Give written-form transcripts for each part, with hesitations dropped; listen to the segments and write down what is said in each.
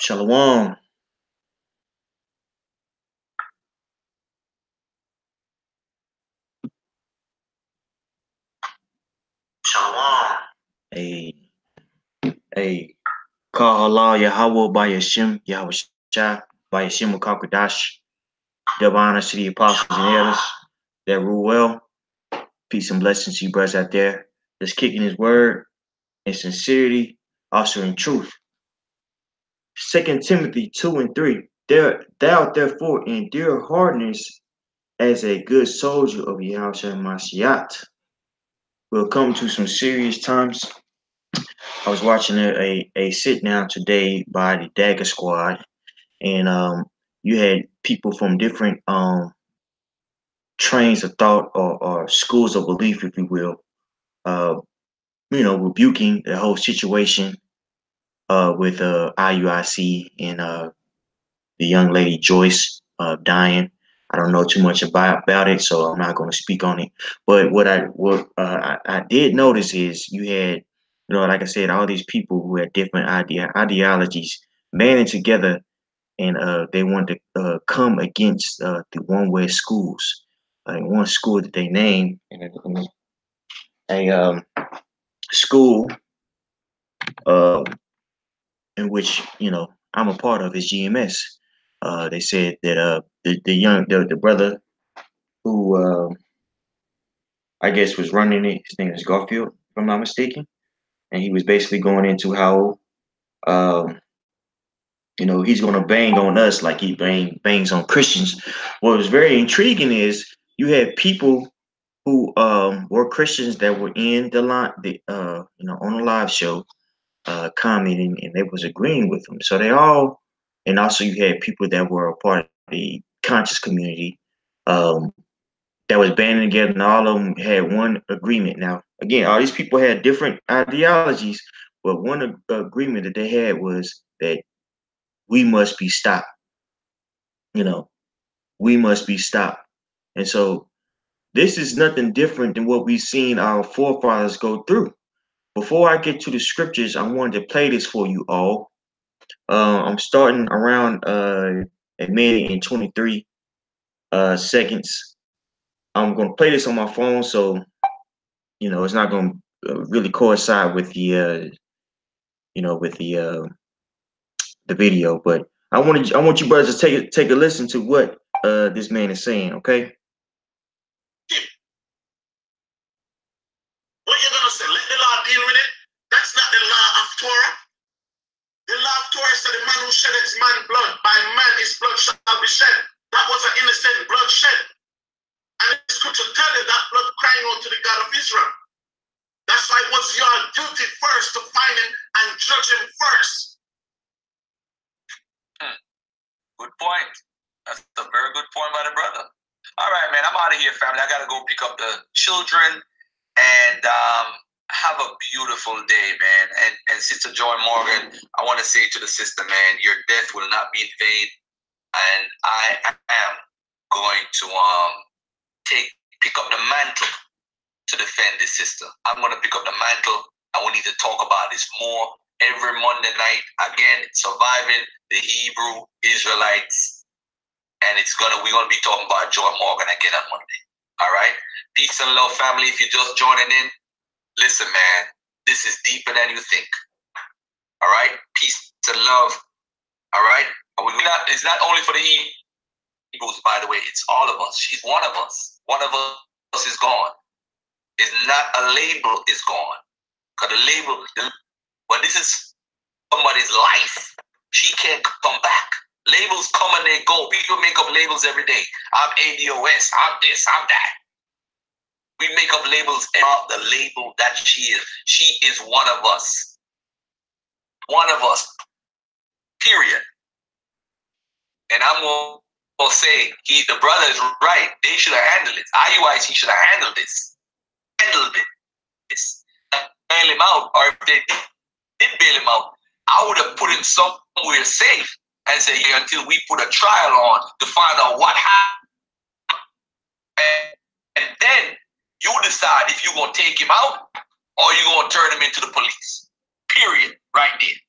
Shalom. Shalom. Hey, hey. Call Allah Yahweh by Yashim, Yahweh Shah, by Yashim Kakadash. Double honor to the apostles and elders that rule well. Peace and blessings to you brothers out there. Just kicking his word in sincerity, also in truth. 2 Timothy 2 and 3. Thou therefore endure hardness as a good soldier of Yahushua Mashiach. We'll come to some serious times. I was watching a sit down today by the Dagger Squad, and you had people from different trains of thought or schools of belief, if you will, rebuking the whole situation with IUIC and the young lady Joyce dying. I don't know too much about it, so I'm not going to speak on it. But what I did notice is you had, like I said, all these people who had different ideologies banding together, and they wanted to come against the one-way schools. One school that they named, a school uh, in which I'm a part of is GMS. They said that the brother who I guess was running it, his name is Garfield, if I'm not mistaken, and he was basically going into how um, he's going to bang on us like he bangs on Christians. What was very intriguing is you had people who were Christians that were in the line, on a live show, commenting, and they was agreeing with him. So they all, and also you had people that were a part of the conscious community um, that was banding together, and all of them had one agreement. Now, again, all these people had different ideologies, but one agreement that they had was that we must be stopped. We must be stopped. And so this is nothing different than what we've seen our forefathers go through. Before I get to the scriptures, I wanted to play this for you all. I'm starting around a minute and 23 seconds. I'm going to play this on my phone, so it's not going to really coincide with the video. But I want you brothers to take a listen to what this man is saying. Okay. What you're gonna say? Let the law deal with it. That's not the law of Torah. The law of Torah said the man who sheddeth man's blood, by man his blood shall be shed. That was an innocent blood shed. And the scripture tell you that blood crying out to the God of Israel. That's why it was your duty first to find him and judge him first. Good point. That's a very good point by the brother. All right, man, I'm out of here, family. I got to go pick up the children and have a beautiful day, man. And Sister Joy Morgan, I want to say to the sister, man, your death will not be in vain. And I am going to pick up the mantle to defend this sister. I'm going to pick up the mantle, and we need to talk about this more every Monday night. Again, surviving the Hebrew Israelites. And we're gonna be talking about Joy Morgan again on Monday. All right. Peace and love, family. If you're just joining in, listen, man, this is deeper than you think. All right. Peace and love. All right. It's not only for the Hebrews, by the way. It's all of us. She's one of us. One of us is gone. It's not a label is gone. Because the label, but this is somebody's life. She can't come back. Labels come and they go. People make up labels every day. I'm ADOS. I'm this. I'm that. We make up labels about the label that she is. She is one of us. One of us. Period. And I'm going to say, the brother is right. They should have handled it. IUIC should have handled this. Handled this. Bail him out. Or if they did bail him out, I would have put him somewhere safe and say, yeah, until we put a trial on to find out what happened. And then you decide if you're going to take him out or you're going to turn him into the police. Period. Right there.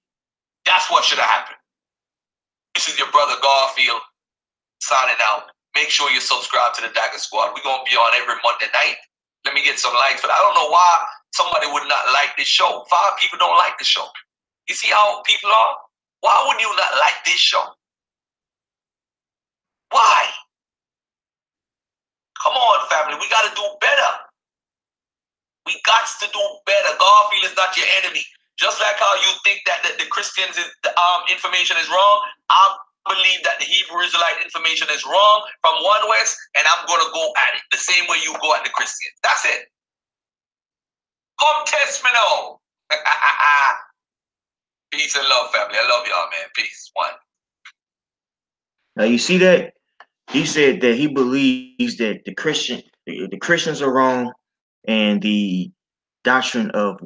That's what should have happened. This is your brother Garfield signing out. Make sure you subscribe to the Dagger Squad. We're going to be on every Monday night. Let me get some likes, but I don't know why somebody would not like this show. 5 people don't like the show. You see how people are? Why would you not like this show? Why? Come on, family. We got to do better. We got to do better. Garfield is not your enemy. Just like how you think that the Christians' information is wrong, I believe that the Hebrew Israelite information is wrong from One West, and I'm going to go at it the same way you go at the Christians. That's it. Come test me now. Peace and love, family. I love y'all, man. Peace. One. Now you see that? He said that he believes that the Christians are wrong, and the doctrine of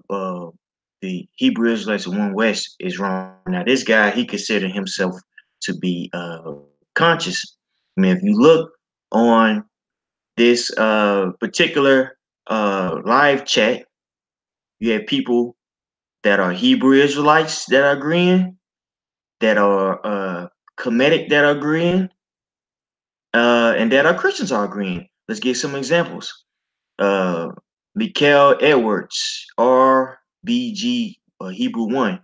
the Hebrew Israelites of One West is wrong. Now this guy, he considered himself to be conscious. I mean, if you look on this particular live chat, you have people that are Hebrew Israelites that are agreeing, that are Kemetic that are agreeing, and that our Christians are agreeing. Let's get some examples. Mikael Edwards, RBG, Hebrew 1,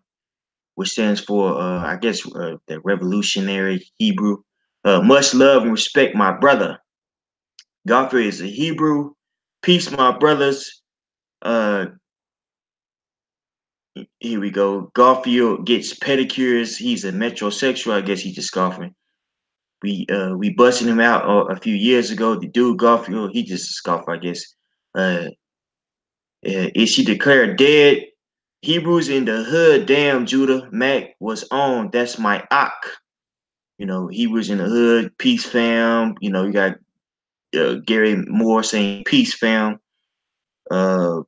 which stands for, I guess, the Revolutionary Hebrew. Much love and respect, my brother. Godfrey is a Hebrew. Peace, my brothers. Here we go. Garfield gets pedicures. He's a metrosexual. I guess he's just scoffing. We busted him out a few years ago. The dude Garfield, he just a scoffer, I guess. Is she declared dead? Hebrews in the hood. Damn, Judah. Mac was on. That's my Ak. You know, Hebrews in the hood. Peace fam. You know, you got Gary Moore saying peace fam. Here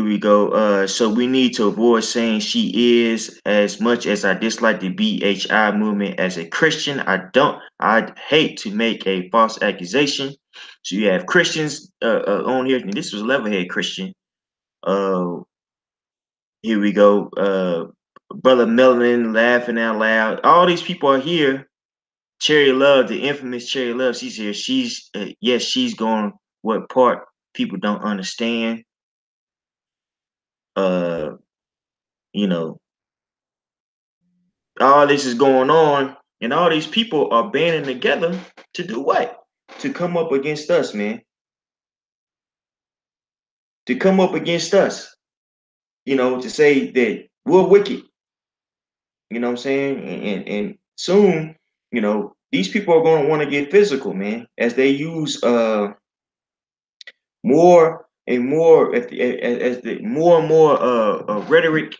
we go. So we need to avoid saying she is. As much as I dislike the BHI movement as a Christian, I'd hate to make a false accusation. So you have Christians on here, and this was Levelhead Christian. Here we go. Brother Melanin laughing out loud. All these people are here. Cherry Love, the infamous Cherry Love, she's here. She's yes, she's going. What part people don't understand? You know, all this is going on, and all these people are banding together to do what? To come up against us, man. To come up against us. You know, to say that we're wicked. You know what I'm saying? And soon, you know, these people are going to want to get physical, man, as they use more and more as the more and more rhetoric,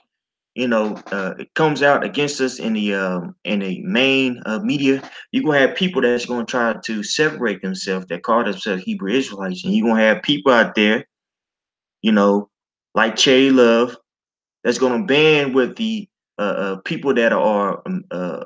you know, it comes out against us in the main media. You're gonna have people that's gonna try to separate themselves that call themselves Hebrew Israelites, and you're gonna have people out there, you know, like Cherry Love, that's going to band with the people that are,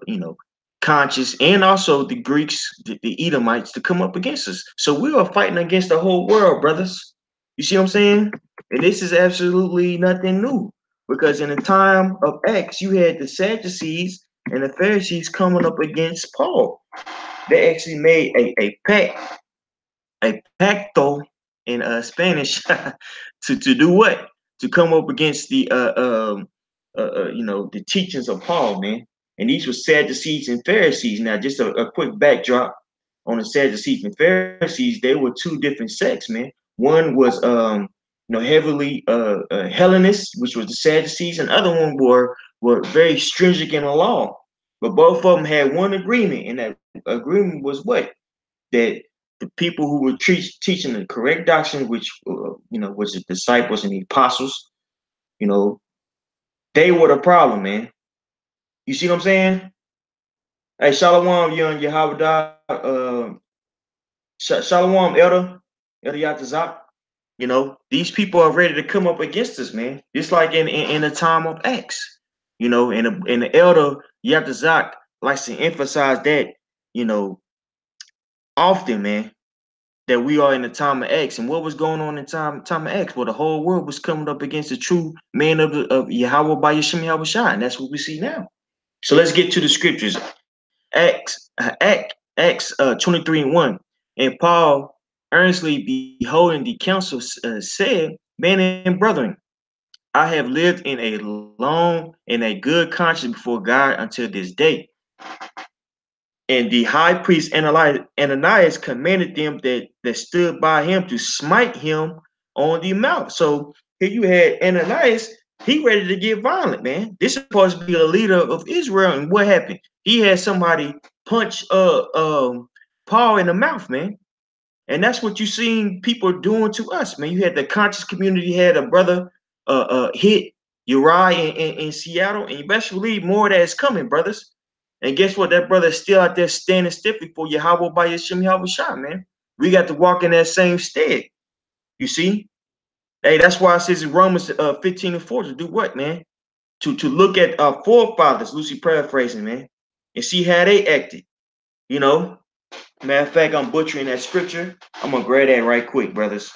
you know, conscious, and also the Greeks, the Edomites, to come up against us. So we are fighting against the whole world, brothers. You see what I'm saying? And this is absolutely nothing new, because in the time of Acts, you had the Sadducees and the Pharisees coming up against Paul. They actually made a pact, a pacto in Spanish, to do what? To come up against the you know, the teachings of Paul, man. And these were Sadducees and Pharisees. Now, just a quick backdrop on the Sadducees and Pharisees. They were two different sects, man. One was you know, heavily Hellenist, which was the Sadducees, and the other one were very stringent in the law. But both of them had one agreement, and that agreement was what? That the people who were teaching the correct doctrine, which you know, was the disciples and the apostles, you know, they were the problem, man. You see what I'm saying? Hey, Shalom, young Yahweh, Shalom, Elder Yatazak. You know, these people are ready to come up against us, man. Just like in the time of Acts, you know, and the Elder Yatazak likes to emphasize that, you know, often, man. that we are in the time of X. And what was going on in time of X? Well, the whole world was coming up against the true man of Yahweh by Yeshua Yahweh Shai, and that's what we see now. So let's get to the scriptures. Acts 23:1. And Paul, earnestly beholding the council, said, Men and brethren, I have lived in a long and a good conscience before God until this day. And the high priest Ananias commanded them that stood by him to smite him on the mouth. So here you had Ananias, he ready to get violent, man. This is supposed to be a leader of Israel, and what happened? He had somebody punch Paul in the mouth, man. And that's what you seen people doing to us, man. You had the conscious community, had a brother hit Uriah in Seattle, and you best believe more of that is coming, brothers. And guess what? That brother is still out there standing stiffly for Yahweh by Yeshua Yahweh Shah, man. We got to walk in that same stead. You see? Hey, that's why it says in Romans 15:4 to do what, man? To look at our forefathers, loosely paraphrasing, man, and see how they acted. You know? Matter of fact, I'm butchering that scripture. I'm gonna grab that right quick, brothers.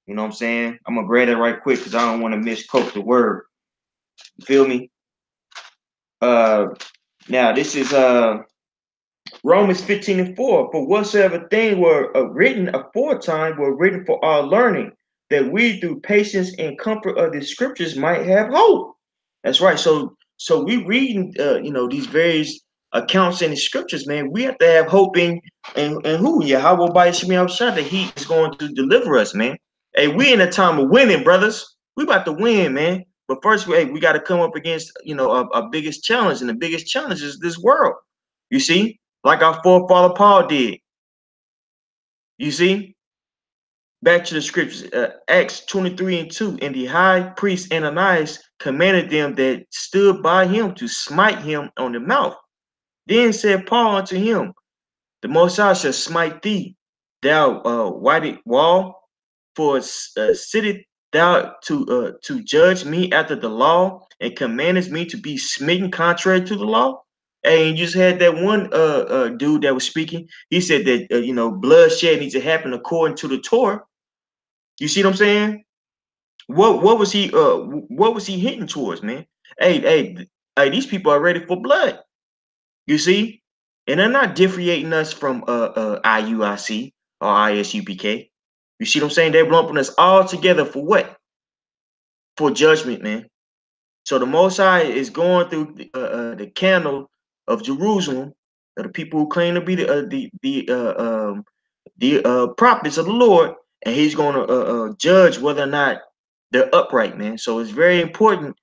You know what I'm saying? I'm gonna grab that right quick because I don't want to misquote the word. You feel me? Now this is Romans 15:4. For whatsoever thing were written aforetime were written for our learning, that we through patience and comfort of the scriptures might have hope. That's right. So we reading these various accounts in the scriptures, man. We have to have hope in who? Yahweh by Shemiah Shah, that he is going to deliver us, man. Hey, we in a time of winning, brothers. We about to win, man. But first, we got to come up against our biggest challenge, and the biggest challenge is this world. You see, like our forefather Paul did. You see, back to the scriptures, Acts 23:2. And the high priest Ananias commanded them that stood by him to smite him on the mouth. Then said Paul unto him, The Most High shall smite thee, thou whited wall, for sittest thou to judge me after the law, and commandest me to be smitten contrary to the law? And you just had that one dude that was speaking. He said that bloodshed needs to happen according to the Torah. You see what I'm saying? What was he hitting towards, man? Hey, these people are ready for blood. You see? And they're not differentiating us from IUIC or ISUPK. You see what I'm saying? They're lumping us all together for what? For judgment, man. So the Most High is going through the candle of Jerusalem, of the people who claim to be the prophets of the Lord, and He's going to judge whether or not they're upright, man. So it's very important,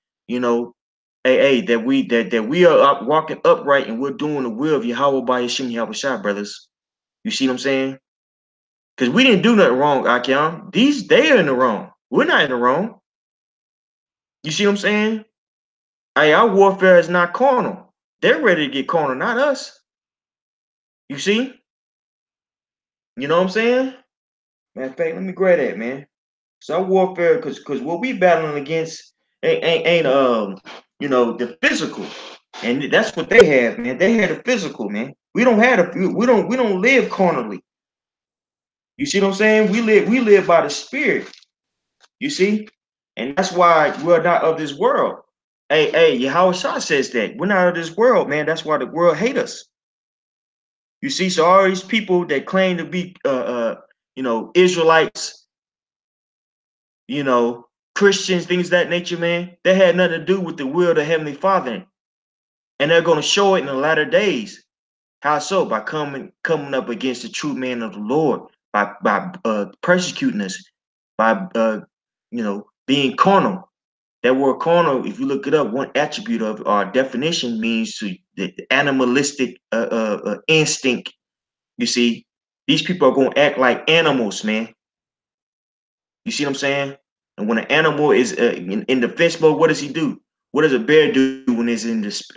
that we are walking upright and we're doing the will of Yahweh by Yeshua Yahweh Shai, brothers. You see what I'm saying? Because we didn't do nothing wrong, Akim. They are in the wrong. We're not in the wrong. You see what I'm saying? Hey, our warfare is not carnal. They're ready to get carnal, not us. You see? You know what I'm saying? Matter of fact, let me grab that, man. So our warfare, because what we battling against ain't the physical, and that's what they have, man. They had the physical, man. We don't have we don't live carnally. You see what I'm saying? We live by the Spirit. You see, and that's why we're not of this world. Hey, Yahweh Shah says that we're not of this world, man. That's why the world hate us. You see, so all these people that claim to be Israelites, Christians, things of that nature, man, that had nothing to do with the will of the Heavenly Father. And they're going to show it in the latter days. How so? By coming up against the true man of the Lord, by persecuting us, by being carnal. That word carnal, if you look it up, one attribute of our definition means the animalistic instinct. You see, these people are going to act like animals, man. You see what I'm saying? And when an animal is in defense mode, what does he do? What does a bear do when it's in this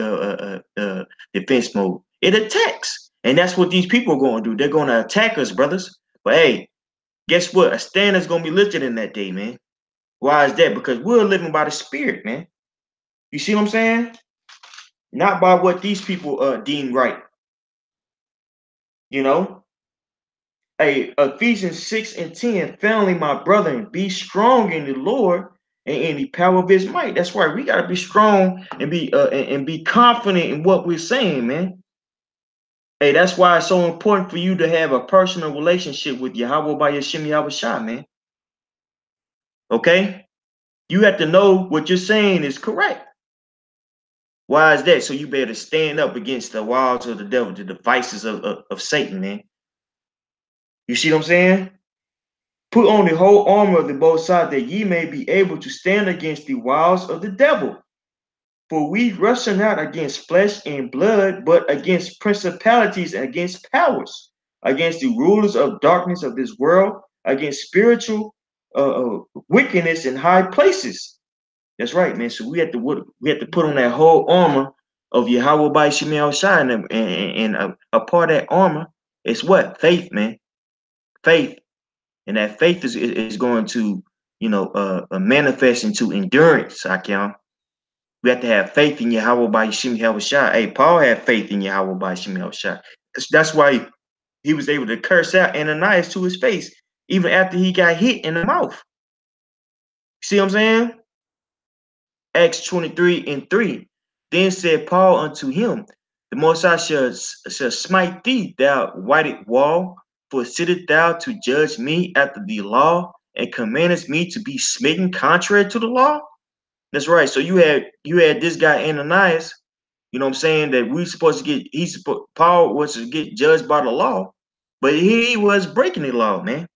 defense mode? It attacks. And that's what these people are going to do. They're going to attack us, brothers. But hey, guess what? A stand is going to be lifted in that day, man. Why is that? Because we're living by the Spirit, man. You see what I'm saying? Not by what these people deem right. You know? Hey, Ephesians 6 and 10, finally, my brethren, be strong in the Lord and in the power of his might. That's why we gotta be strong and be confident in what we're saying, man. Hey, that's why it's so important for you to have a personal relationship with Yahweh by Yashim Yahweh Shah, man. Okay? You have to know what you're saying is correct. Why is that? So you better stand up against the wiles of the devil, the devices of Satan, man. You see what I'm saying? Put on the whole armor of the both sides, that ye may be able to stand against the wiles of the devil. For we wrestle not against flesh and blood, but against principalities and against powers, against the rulers of darkness of this world, against spiritual wickedness in high places. That's right, man. So we have to put on that whole armor of Yahweh by Shemel Shai, and a part of that armor is what? Faith, man. Faith. And that faith is going to, manifest into endurance, Akim. We have to have faith in Yahweh by Yeshim Yahushua. Hey, Paul had faith in Yahweh by Yeshim Yahushua. That's why he was able to curse out Ananias to his face, even after he got hit in the mouth. See what I'm saying? Acts 23 and 3. Then said Paul unto him, the Most High shall smite thee, thou whited wall, for sittest thou to judge me after the law, and commandest me to be smitten contrary to the law? That's right. So you had this guy Ananias, you know what I'm saying, that we supposed to get, Paul was to get judged by the law, but he was breaking the law, man.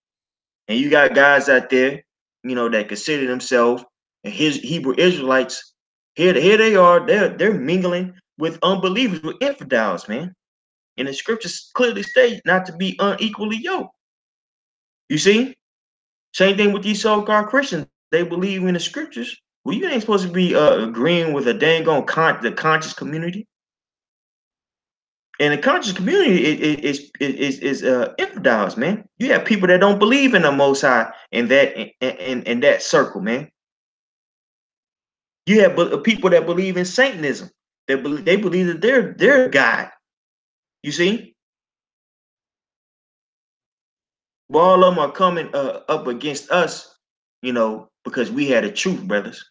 And you got guys out there, that consider themselves and his Hebrew Israelites. Here they are, they're mingling with unbelievers, with infidels, man. And the scriptures clearly state not to be unequally yoked. You see? Same thing with these so-called Christians. They believe in the scriptures. Well, you ain't supposed to be agreeing with a dang on the conscious community. And the conscious community is infidels, man. You have people that don't believe in the Most High in that circle, man. You have people that believe in Satanism. They believe that they're God. You see, well, all of them are coming up against us, because we had the truth, brothers.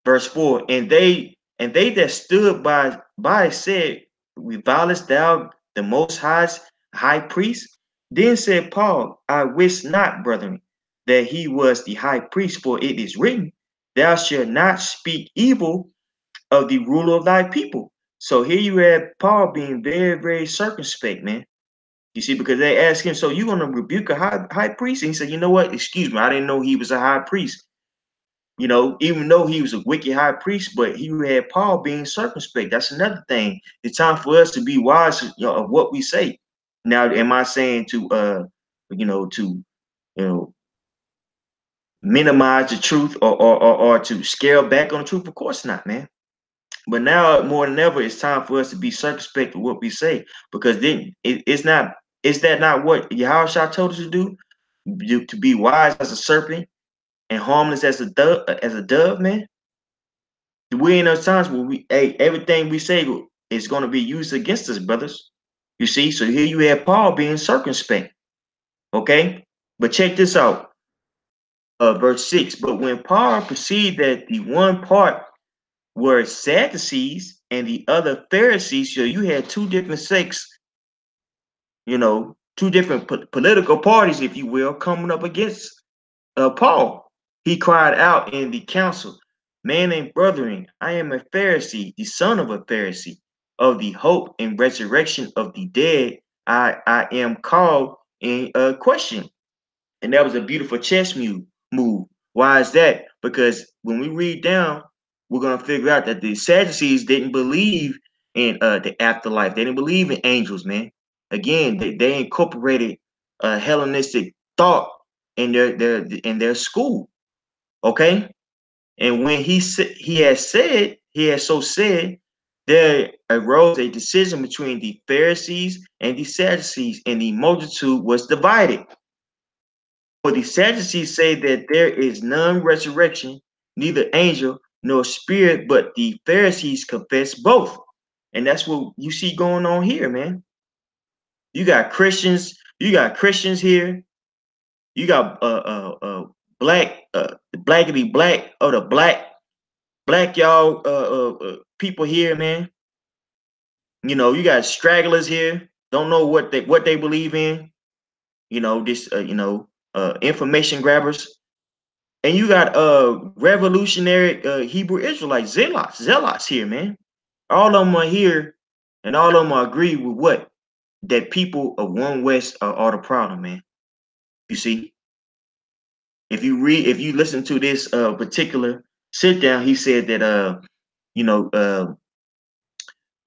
Verse 4, and they that stood by said, revilest thou the Most High's high priest? Then said Paul, I wish not, brethren, that he was the high priest, for it is written, thou shalt not speak evil of the ruler of thy people. So here you have Paul being very, very circumspect, man. You see, because they asked him, so you going to rebuke a high priest? And he said, you know what? Excuse me, I didn't know he was a high priest. Even though he was a wicked high priest, but he had Paul being circumspect. That's another thing. It's time for us to be wise, of what we say. Now, am I saying to minimize the truth, or to scale back on the truth? Of course not, man. But now more than ever, it's time for us to be circumspect with what we say, because then it's not. Is that not what Yahushua told us to do? To be wise as a serpent and harmless as a dove, man. We in those times where everything we say is going to be used against us, brothers. You see, so here you have Paul being circumspect. Okay, but check this out. Verse 6. But when Paul perceived that the one part were Sadducees and the other Pharisees, so you had two different sects, two different political parties, if you will, coming up against Paul. He cried out in the council, man and brethren, I am a Pharisee, the son of a Pharisee, of the hope and resurrection of the dead. I am called in question. And that was a beautiful chess move. Why is that? Because when we read down, we're going to figure out that the Sadducees didn't believe in the afterlife. They didn't believe in angels, man. Again, they incorporated Hellenistic thought in their school. Okay, and when he had so said, there arose a decision between the Pharisees and the Sadducees, and the multitude was divided. For the Sadducees say that there is none resurrection, neither angel nor spirit, but the Pharisees confess both. And that's what you see going on here, man. You got Christians You got Christians here. You got black blackity black or the black y'all people here, man. You know, you got stragglers here. Don't know what they believe in. You know, this information grabbers. And you got revolutionary Hebrew Israelites, zealots here, man. All of them are here, and all of them agree with what? That people of One West are the problem, man. You see, if you listen to this particular sit down, he said that you know,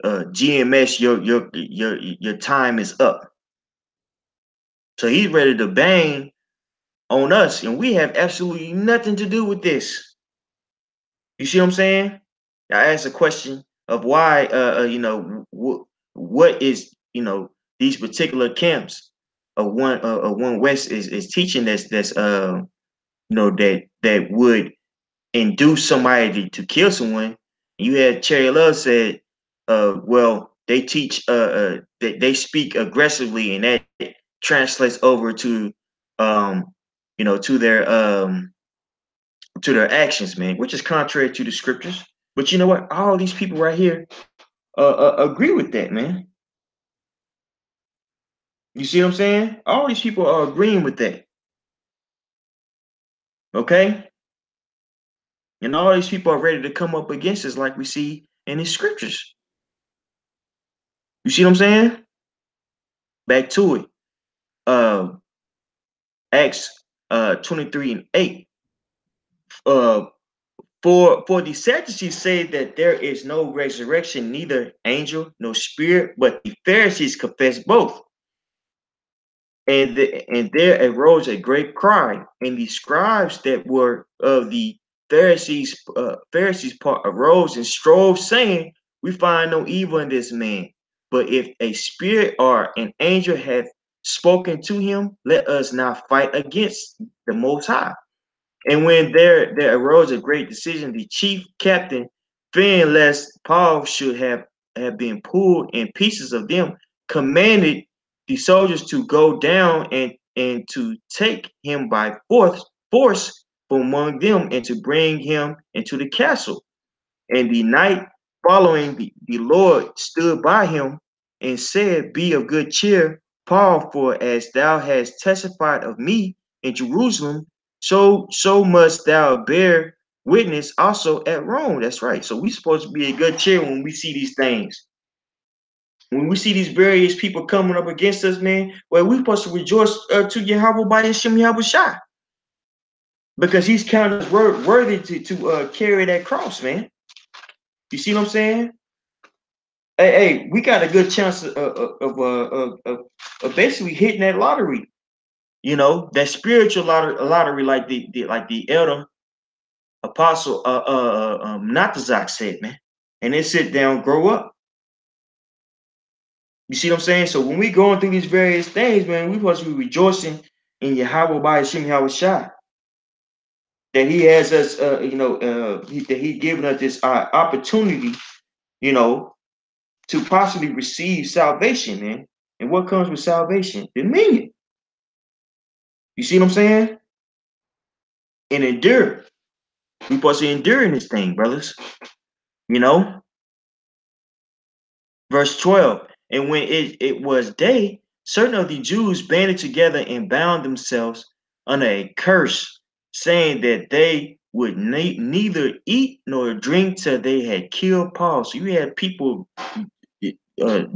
GMS, your time is up. So he's ready to bang on us, and we have absolutely nothing to do with this. You see what I'm saying? I asked a question of why, what is, these particular camps of One West is teaching that's that would induce somebody to kill someone. You had Cherry Love said, well, they teach, they speak aggressively, and that translates over to, to their actions, man, which is contrary to the scriptures. But you know what? All these people right here agree with that, man. You see what I'm saying? All these people are agreeing with that. Okay? And all these people are ready to come up against us like we see in the scriptures. You see what I'm saying? Back to it. Acts 23:8. For the Sadducees say that there is no resurrection, neither angel nor spirit, but the Pharisees confess both. And there arose a great cry, and the scribes that were of the Pharisees part arose and strove, saying, "We find no evil in this man. But if a spirit or an angel hath spoken to him, let us not fight against the Most High." And when there arose a great decision, the chief captain, fearing lest Paul should have been pulled in pieces of them, commanded the soldiers to go down and to take him by force from among them and to bring him into the castle. And the night following, the Lord stood by him and said, "Be of good cheer, Paul, for as thou hast testified of me in Jerusalem, so must thou bear witness also at Rome." That's right. So we're supposed to be a good cheer when we see these things. When we see these various people coming up against us, man, well, we're supposed to rejoice to Yahweh by Hashem Yahweh Shai, because he's counted us worthy to carry that cross, man. You see what I'm saying? Hey, we got a good chance of basically hitting that lottery. You know, that spiritual lottery, like the elder apostle Natazak said, man. And then sit down, grow up. You see what I'm saying? So when we going through these various things, man, we supposed to be rejoicing in Yahweh by Hashem Yahweh Shai, that he has us, that he given us this opportunity, you know, to possibly receive salvation, man. And what comes with salvation? Dominion. You see what I'm saying? And endure. We're supposed to endure in this thing, brothers. You know? Verse 12. And when it was day, certain of the Jews banded together and bound themselves under a curse, saying that they would neither eat nor drink till they had killed Paul. So you had people,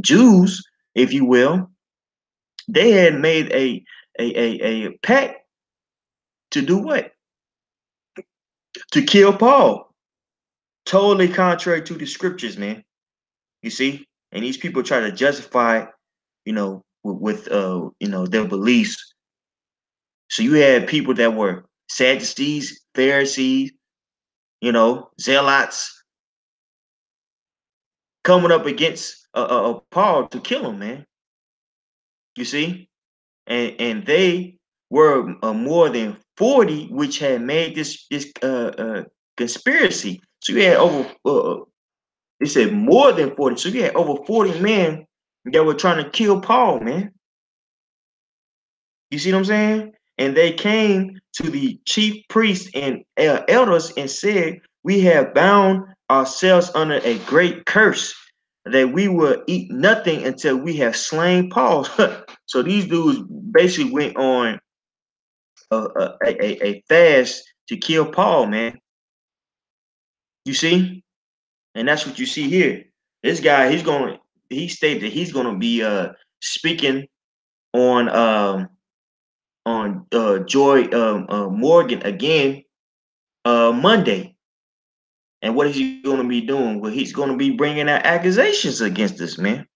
Jews, if you will, they had made a pact to do what? To kill Paul. Totally contrary to the scriptures, man. You see? And these people try to justify, with their beliefs. So you had people that were Sadducees, Pharisees, zealots, coming up against Paul to kill him, man. You see? And they were more than 40 which had made this conspiracy. So you had over it said more than 40. So you had over 40 men that were trying to kill Paul, man. You see what I'm saying? And they came to the chief priests and elders and said, we have bound ourselves under a great curse that we will eat nothing until we have slain Paul. So these dudes basically went on a fast to kill Paul, man. You see? And that's what you see here. This guy, he stated that he's gonna be speaking on Joy Morgan again Monday. And what is he going to be doing? Well, he's going to be bringing out accusations against this man.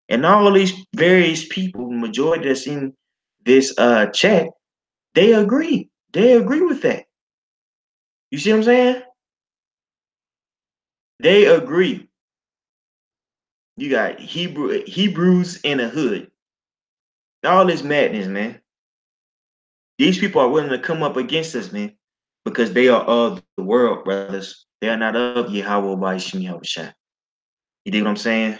And all these various people, majority that's in this chat, they agree. They agree with that. You see what I'm saying? They agree. You got Hebrews in the hood. All this madness, man. These people are willing to come up against us, man, because they are of the world, brothers. They are not of Yahweh by Shem Yahushua. You dig what I'm saying?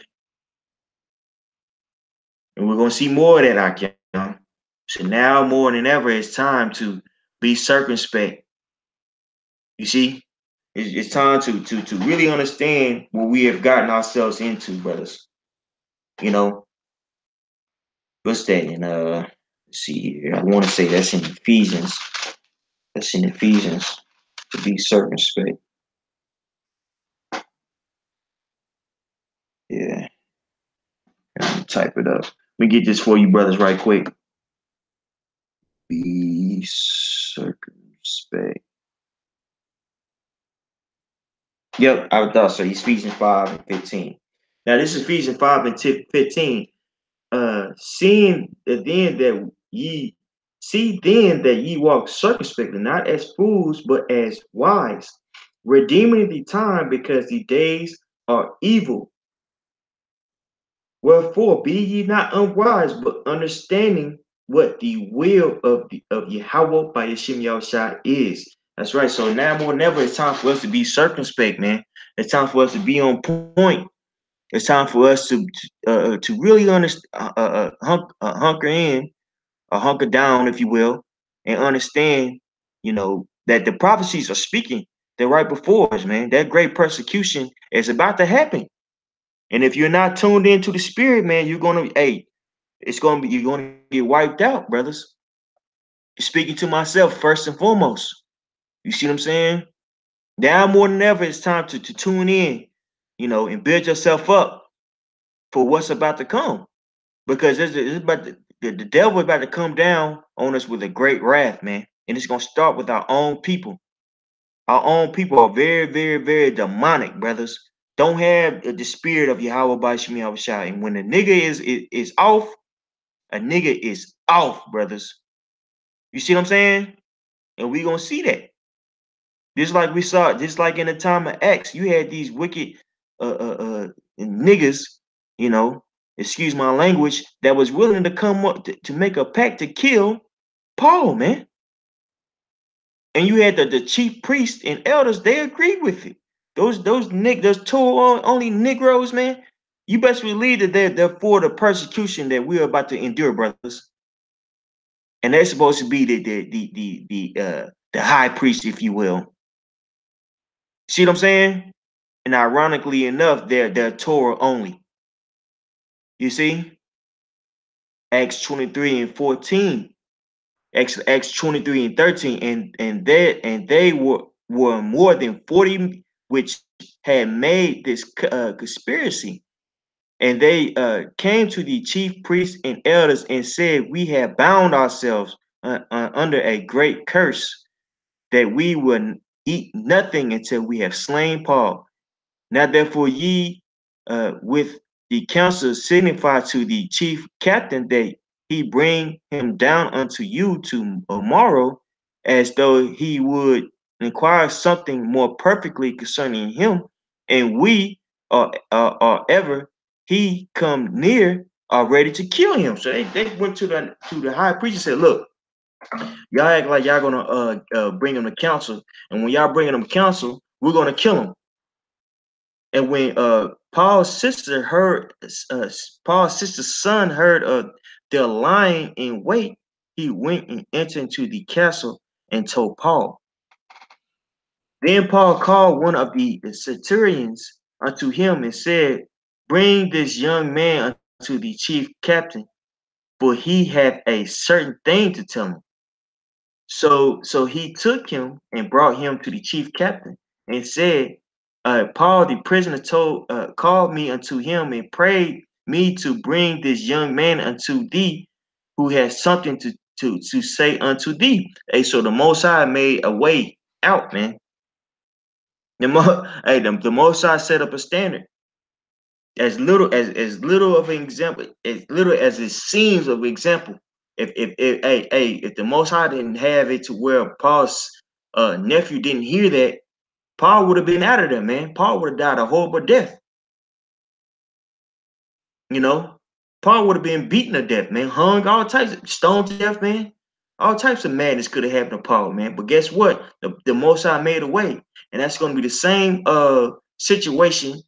And we're gonna see more of that, Akim. So now more than ever, it's time to be circumspect. You see, it's time to really understand what we have gotten ourselves into, brothers. You know, what's that? And let's see here. I want to say that's in Ephesians. That's in Ephesians to be circumspect. Yeah, type it up. Let me get this for you, brothers, right quick. Be circumspect. Yep, I thought so. Ephesians 5 and 15. Now, this is Ephesians 5 and 15. Seeing then that ye see then that ye walk circumspectly, not as fools, but as wise, redeeming the time because the days are evil. Wherefore be ye not unwise, but understanding what the will of Yahweh by Yeshua Yahushua is. That's right. So now more than ever, it's time for us to be circumspect, man. It's time for us to be on point. It's time for us to really hunker in, or hunker down, if you will, and understand, that the prophecies are speaking. They're right before us, man. That great persecution is about to happen. And if you're not tuned into the spirit, man, you're gonna get wiped out, brothers. Speaking to myself first and foremost. You see what I'm saying? Now more than ever, it's time to tune in, and build yourself up for what's about to come. Because it's about the devil is about to come down on us with a great wrath, man. And it's gonna start with our own people. Our own people are very, very, very demonic, brothers. Don't have the spirit of Yahweh by Shemi Yahushua. And when a nigga is off, a nigga is off, brothers. You see what I'm saying? And we gonna see that. Just like in the time of X, you had these wicked niggas, excuse my language, that was willing to come up to make a pact to kill Paul, man. And you had the chief priests and elders, they agreed with it. Those Torah only Negroes, man. You best believe that they're for the persecution that we're about to endure, brothers. And they're supposed to be the high priest, if you will. See what I'm saying? And ironically enough, they're Torah only. You see? Acts 23 and 14. Acts 23 and 13. And they were more than 40 which had made this conspiracy. And they came to the chief priests and elders and said, we have bound ourselves under a great curse, that we will eat nothing until we have slain Paul. Now therefore ye with the council signify to the chief captain that he bring him down unto you tomorrow, as though he would inquire something more perfectly concerning him. And we are ever he come near are ready to kill him. So they went to the high priest and said, look, y'all act like y'all gonna bring him to council, and when y'all bring him to council, we're gonna kill him. And when Paul's sister's son heard of their lying in wait, he went and entered into the castle and told Paul. Then Paul called one of the centurions unto him and said, Bring this young man unto the chief captain, for he hath a certain thing to tell him. So he took him and brought him to the chief captain and said, Paul the prisoner called me unto him and prayed me to bring this young man unto thee, who has something to say unto thee. Hey, so the Most High made a way out, man. The Most High set up a standard. As little of an example, as little as it seems of example. If the Most High didn't have it to where Paul's nephew didn't hear that, Paul would have been out of there, man. Paul would have died a horrible death. You know, Paul would have been beaten to death, man. Hung, all types of stoned to death, man. All types of madness could have happened to Paul, man. But guess what? The Most High made a way, and that's going to be the same situation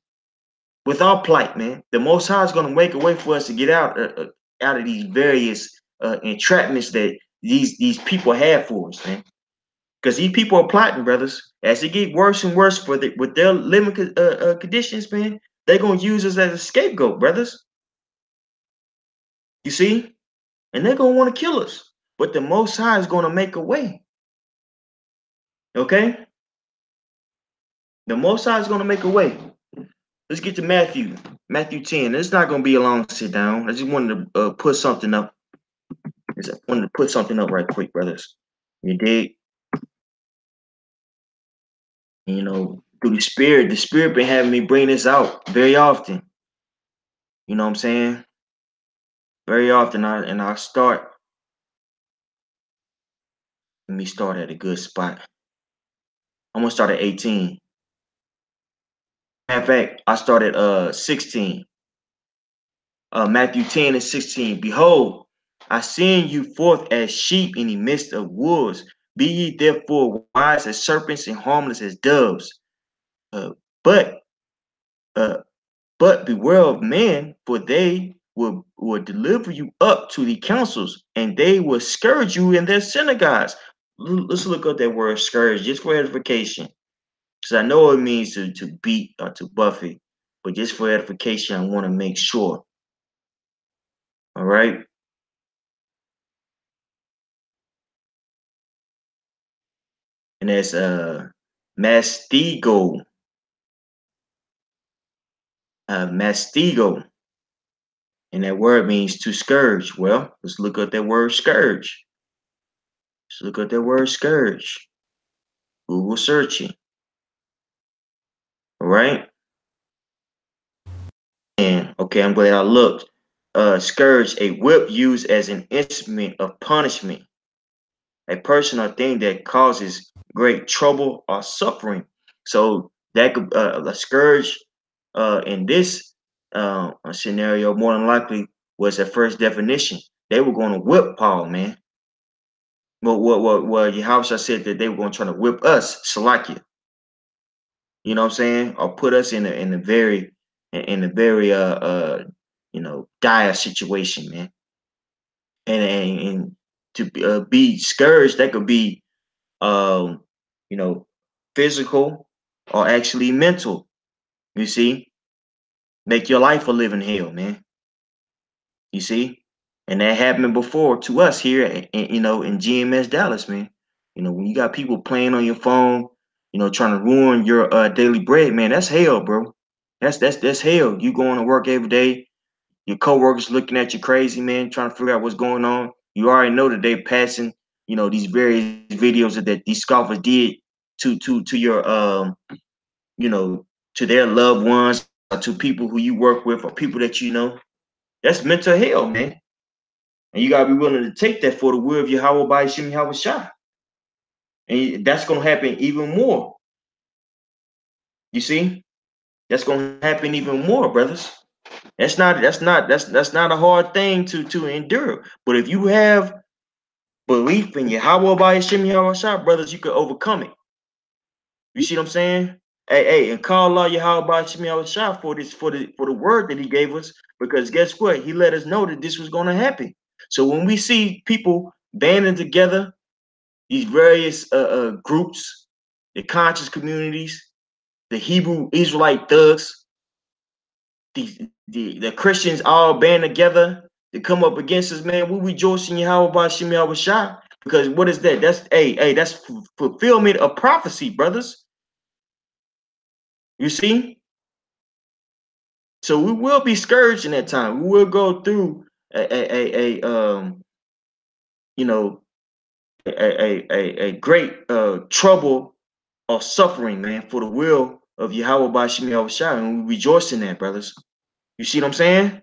with our plight, man. The Most High is going to make a way for us to get out of these various entrapments that these people have for us, man. Because these people are plotting, brothers. As it get worse and worse with their living conditions, man, they're gonna use us as a scapegoat, brothers. You see, and they're gonna want to kill us. But the Most High is gonna make a way. Okay, the Most High is gonna make a way. Let's get to Matthew 10. It's not gonna be a long sit down. I just wanted to put something up. I wanted to put something up right quick, brothers. You dig? You know, through the Spirit been having me bring this out very often. You know what I'm saying? Very often, I start. Let me start at a good spot. I'm gonna start at 18. Matter of fact, I started 16. Matthew 10 and 16. Behold, I send you forth as sheep in the midst of wolves. Be ye therefore wise as serpents and harmless as doves. Uh, but uh, but beware of men, for they will deliver you up to the councils, and they will scourge you in their synagogues. Let's look up that word scourge just for edification. Because I know it means to beat or to buff it, but just for edification, I want to make sure. All right. And that's mastigo. Mastigo. And that word means to scourge. Well, let's look up that word scourge. Let's look up that word scourge. Google searching. All right. And okay, I'm glad I looked. Scourge, a whip used as an instrument of punishment, a person or thing that causes great trouble or suffering. So that could a scourge in this scenario more than likely was their first definition. They were going to whip Paul, man. Well, Yahweh said that they were going to try to whip us, Salakia. You know what I'm saying? Or put us in a very dire situation, man. And to be scourged, that could be um, you know, physical or actually mental. You see, make your life a living hell, man. You see, and that happened before to us here, in GMS Dallas, man. You know, when you got people playing on your phone, trying to ruin your daily bread, man, that's hell, bro. That's hell. You going to work every day, your coworkers looking at you crazy, man, trying to figure out what's going on. You already know that they passing, these various videos that these scoffers did to your to their loved ones or to people who you work with or people that you know. That's mental hell, man. And you gotta be willing to take that for the will of Yahweh by Shem Yahweh Shah. And that's gonna happen even more. You see? That's gonna happen even more, brothers. That's not a hard thing to endure. But if you have belief in Yahweh by Hashem Yahweh Shah, brothers, you can overcome it. You see what I'm saying? Hey, and call Allah Yahweh by Hashem Yahweh Shah for the word that He gave us, because guess what? He let us know that this was going to happen. So when we see people banding together, these various groups, the conscious communities, the Hebrew Israelite thugs, the Christians all band together to come up against us, man. We rejoice in Yahweh by Shem Yahweh Shah, because what is that? That's that's fulfillment of prophecy, brothers. You see? So we will be scourged in that time. We will go through you know, a great trouble or suffering, man, for the will of Yahweh by Shem Yahweh Shah, and we rejoice in that, brothers. You see what I'm saying?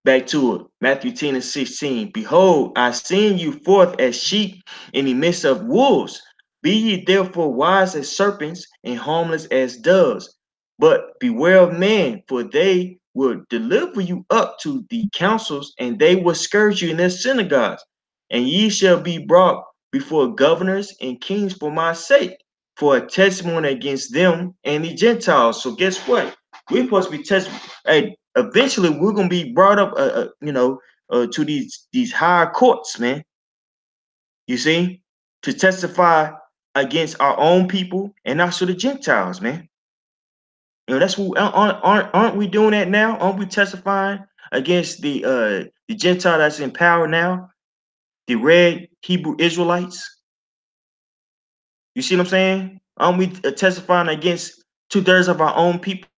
Back to it. Matthew 10 and 16. Behold, I send you forth as sheep in the midst of wolves. Be ye therefore wise as serpents and harmless as doves. But beware of men, for they will deliver you up to the councils, and they will scourge you in their synagogues. And ye shall be brought before governors and kings for my sake, for a testimony against them and the Gentiles. So guess what? We're supposed to be testimony. Hey, eventually we're gonna be brought up, to these higher courts, man. You see, to testify against our own people and also the Gentiles, man. You know, that's what aren't we doing that now? Aren't we testifying against the Gentile that's in power now, the red Hebrew Israelites? You see what I'm saying? Aren't we testifying against 2/3 of our own people?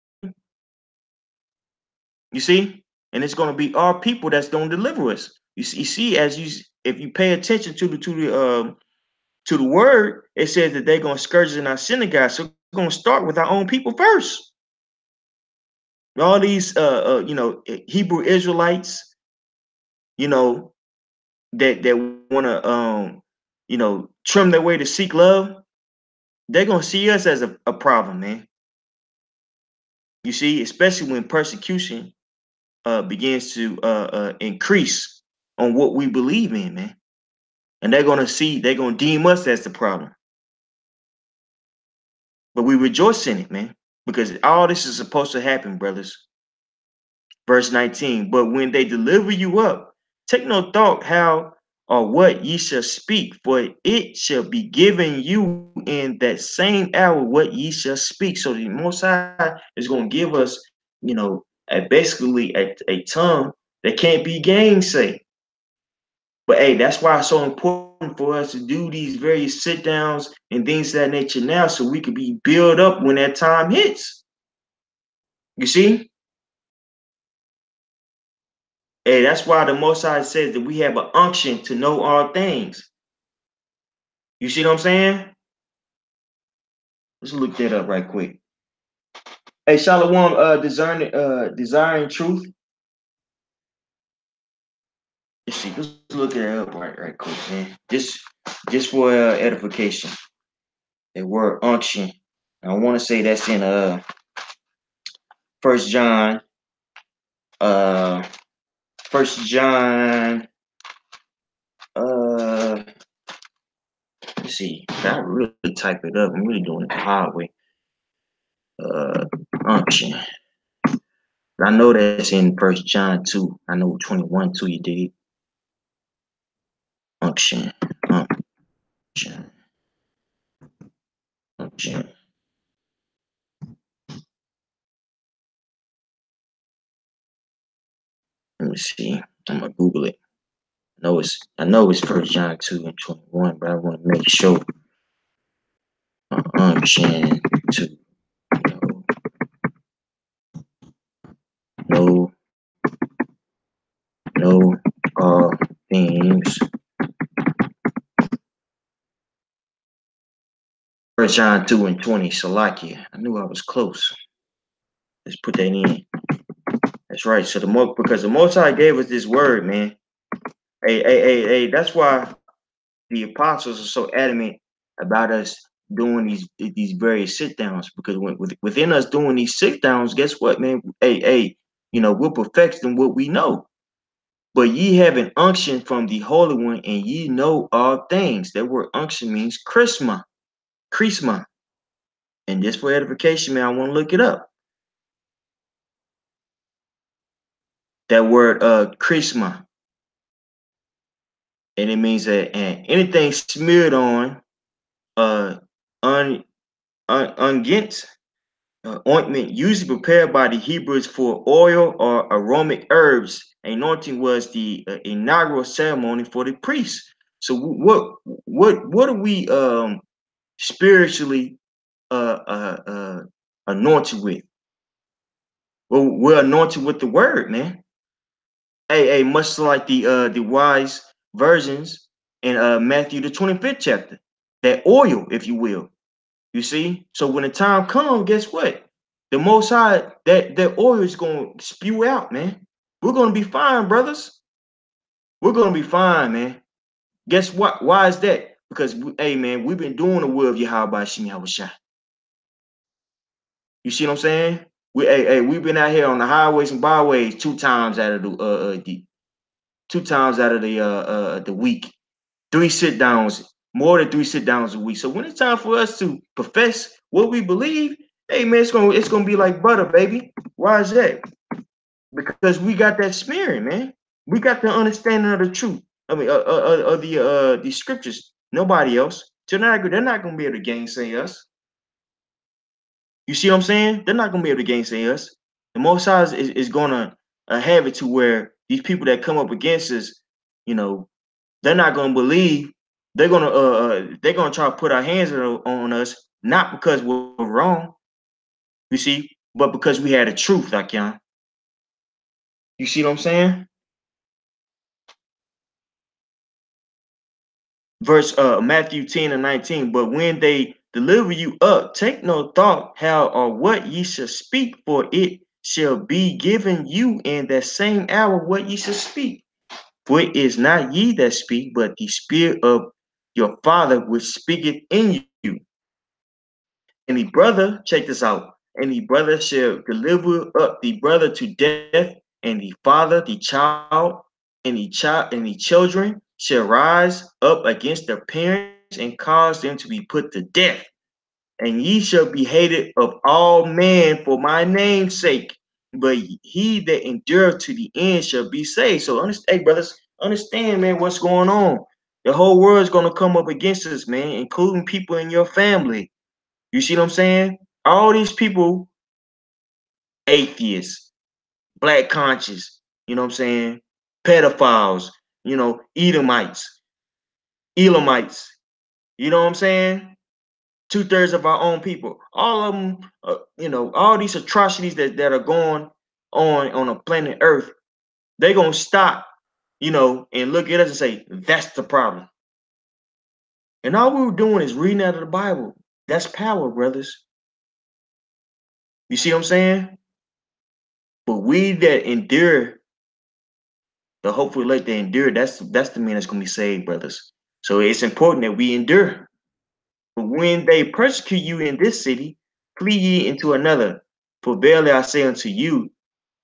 You see, and it's going to be our people that's going to deliver us. You see, if you pay attention to the word, it says that they're going to scourge us in our synagogue. So we're going to start with our own people first. All these Hebrew Israelites, that want to trim their way to seek love, they're going to see us as a problem, man. You see, especially when persecution begins to increase on what we believe in, man. And they're going to deem us as the problem. But we rejoice in it, man, because all this is supposed to happen, brothers. Verse 19, but when they deliver you up, take no thought how or what ye shall speak, for it shall be given you in that same hour what ye shall speak. So the Most High is going to give us, basically a tongue that can't be gainsaid. But hey, that's why it's so important for us to do these various sit downs and things of that nature now, so we could be built up when that time hits. You see? Hey, that's why the Most High says that we have an unction to know all things. You see what I'm saying? Let's look that up right quick. Hey, Shalom, desiring truth. Let's see. Let's look that up right quick, man. Just for edification. The word unction. I want to say that's in 1 John. 1 John. Let's see. I really type it up. I'm really doing it the hard way. Unction. I know that's in 1 John 2. I know 21 too. You did. Unction. Unction. Unction. Let me see. I'm gonna Google it. I know it's 1 John 2 and 21, but I want to make sure. Unction to know all things. 1 John 2 and 20, Salakia. I knew I was close. Let's put that in. That's right. So because the Most High gave us this word, man. Hey, that's why the apostles are so adamant about us doing these various sit downs, because within us doing these sit downs, guess what, man? We're perfecting what we know. But ye have an unction from the Holy One, and ye know all things. That word unction means chrisma. And just for edification, man, I want to look it up. That word chrisma. and it means that and anything smeared on un, unguent ointment usually prepared by the Hebrews for oil or aromatic herbs. Anointing was the inaugural ceremony for the priests. So what are we spiritually anointed with? Well, we're anointed with the word, man. Hey, much like the wise virgins in Matthew the 25th chapter. That oil, if you will. You see? So when the time comes, guess what? The most high, that oil is gonna spew out, man. We're gonna be fine, brothers. We're gonna be fine, man. Guess what? Why is that? Because hey man, we've been doing the will of Yahweh Shem Yahushua. You see what I'm saying? We've been out here on the highways and byways two times out of the 2 times out of the week. 3 sit downs, more than 3 sit downs a week. So when it's time for us to profess what we believe, hey man, it's gonna be like butter, baby. Why is that? Because we got that spirit, man. We got the understanding of the truth. I mean, of the scriptures. Nobody else. So they're not gonna be able to gainsay us. You see what I'm saying? They're not gonna be able to gainsay us. The Most High is gonna have it to where these people that come up against us, you know, they're not gonna believe. They're gonna try to put our hands on us, not because we're wrong, you see, but because we had the truth, Akian. You see what I'm saying? Verse Matthew 10 and 19. But when they deliver you up, take no thought how or what ye shall speak, for it shall be given you in that same hour what ye shall speak. For it is not ye that speak, but the spirit of your Father which speaketh in you. And the brother, check this out, and the brother shall deliver up the brother to death, and the father, the child, and the children shall rise up against their parents and cause them to be put to death. And ye shall be hated of all men for my name's sake, but he that endureth to the end shall be saved. So understand, hey, brothers, understand, man, what's going on. The whole world's gonna come up against us, man, including people in your family. You see what I'm saying? All these people, atheists, black conscious, you know what I'm saying? Pedophiles, Elamites, you know what I'm saying? 2/3 of our own people. All of them, all these atrocities that are going on a planet Earth, they're going to stop, and look at us and say, that's the problem. And all we were doing is reading out of the Bible. That's power, brothers. You see what I'm saying? But we that endure, the hopeful elect that endure, that's the man that's gonna be saved, brothers. So it's important that we endure. But when they persecute you in this city, flee ye into another. For verily I say unto you,